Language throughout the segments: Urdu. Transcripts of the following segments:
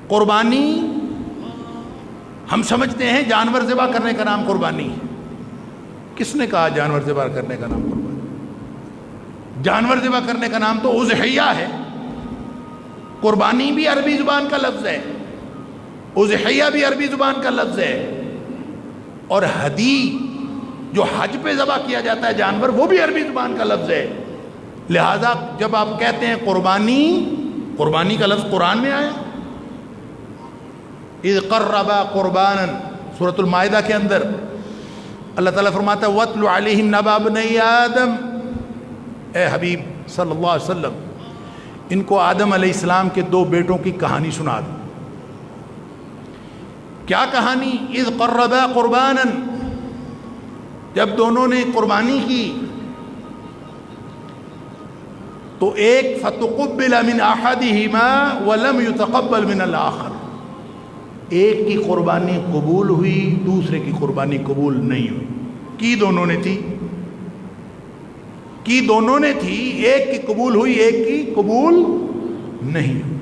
قربانی ہم سمجھتے ہیں جانور ذبح کرنے کا نام قربانی ہے. کس نے کہا جانور ذبح کرنے کا نام قربانی؟ جانور ذبح کرنے کا نام تو اضحیہ ہے. قربانی بھی عربی زبان کا لفظ ہے، اضحیہ بھی عربی زبان کا لفظ ہے، اور ہدی جو حج پہ ذبح کیا جاتا ہے جانور وہ بھی عربی زبان کا لفظ ہے. لہذا جب آپ کہتے ہیں قربانی، قربانی کا لفظ قرآن میں آیا. اذ قربا قربانا سورۃ المائدہ کے اندر اللہ تعالیٰ فرماتا ہے وَاتْلُ عَلَيْهِمْ نَبَأَ ابْنَيْ آدَمَ، اے حبیب صلی اللہ علیہ وسلم ان کو آدم علیہ السلام کے دو بیٹوں کی کہانی سنا دو. کیا کہانی؟ اذ قربا قربانا، جب دونوں نے قربانی کی تو ایک فتقبل من احدهما ولم يتقبل من الاخر، ایک کی قربانی قبول ہوئی دوسرے کی قربانی قبول نہیں ہوئی. کی دونوں نے تھی، کی دونوں نے تھی، ایک کی قبول ہوئی ایک کی قبول نہیں ہوئی.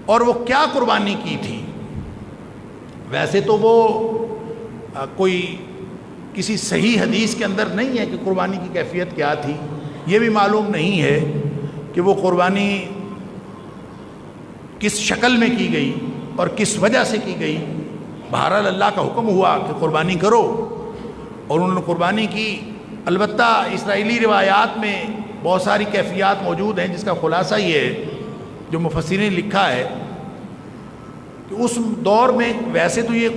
اور وہ کیا قربانی کی تھی؟ ویسے تو وہ کوئی کسی صحیح حدیث کے اندر نہیں ہے کہ قربانی کی کیفیت کیا تھی. یہ بھی معلوم نہیں ہے کہ وہ قربانی کس شکل میں کی گئی اور کس وجہ سے کی گئی. بہرحال اللہ کا حکم ہوا کہ قربانی کرو اور انہوں نے قربانی کی. البتہ اسرائیلی روایات میں بہت ساری کیفیات موجود ہیں جس کا خلاصہ یہ ہے جو مفسرین نے لکھا ہے کہ اس دور میں ویسے تو یہ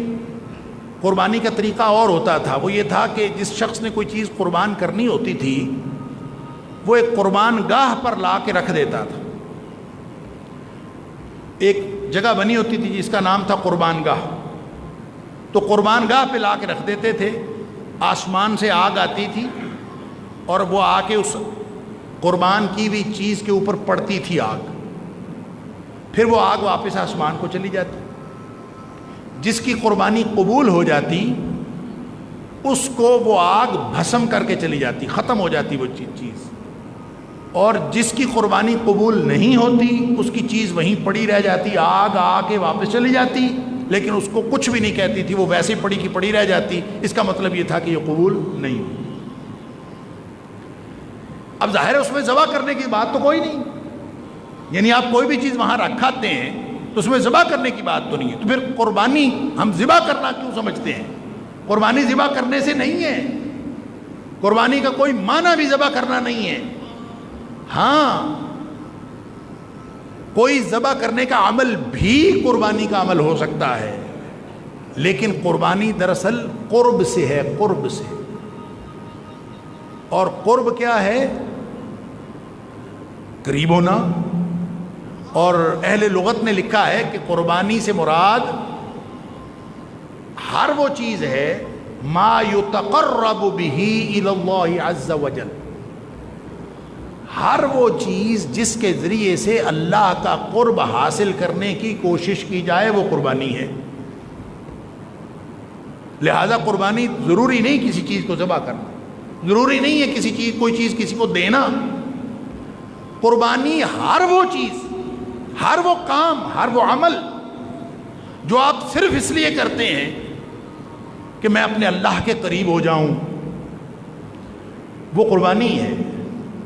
قربانی کا طریقہ اور ہوتا تھا. وہ یہ تھا کہ جس شخص نے کوئی چیز قربان کرنی ہوتی تھی وہ ایک قربان گاہ پر لا کے رکھ دیتا تھا. ایک جگہ بنی ہوتی تھی جس کا نام تھا قربان گاہ. تو قربان گاہ پہ لا کے رکھ دیتے تھے. آسمان سے آگ آتی تھی اور وہ آ کے اس قربان کی ہوئی چیز کے اوپر پڑتی تھی آگ. پھر وہ آگ واپس آسمان کو چلی جاتی. جس کی قربانی قبول ہو جاتی اس کو وہ آگ بھسم کر کے چلی جاتی، ختم ہو جاتی وہ چیز. اور جس کی قربانی قبول نہیں ہوتی اس کی چیز وہیں پڑی رہ جاتی، آگ آ کے واپس چلی جاتی لیکن اس کو کچھ بھی نہیں کہتی تھی، وہ ویسے پڑی کی پڑی رہ جاتی. اس کا مطلب یہ تھا کہ یہ قبول نہیں ہوئی. اب ظاہر ہے اس میں ذبح کرنے کی بات تو کوئی نہیں، یعنی آپ کوئی بھی چیز وہاں رکھاتے ہیں تو اس میں ذبح کرنے کی بات تو نہیں ہے. تو پھر قربانی ہم ذبح کرنا کیوں سمجھتے ہیں؟ قربانی ذبح کرنے سے نہیں ہے. قربانی کا کوئی معنی بھی ذبح کرنا نہیں ہے. ہاں کوئی ذبح کرنے کا عمل بھی قربانی کا عمل ہو سکتا ہے، لیکن قربانی دراصل قرب سے ہے، قرب سے. اور قرب کیا ہے؟ قریب ہونا. اور اہل لغت نے لکھا ہے کہ قربانی سے مراد ہر وہ چیز ہے ما یتقرب به الی اللہ عز وجل، ہر وہ چیز جس کے ذریعے سے اللہ کا قرب حاصل کرنے کی کوشش کی جائے وہ قربانی ہے. لہذا قربانی ضروری نہیں کسی چیز کو ذبح کرنا، ضروری نہیں ہے کسی چیز کوئی چیز کسی کو دینا. قربانی ہر وہ چیز، ہر وہ کام، ہر وہ عمل جو آپ صرف اس لیے کرتے ہیں کہ میں اپنے اللہ کے قریب ہو جاؤں وہ قربانی ہے.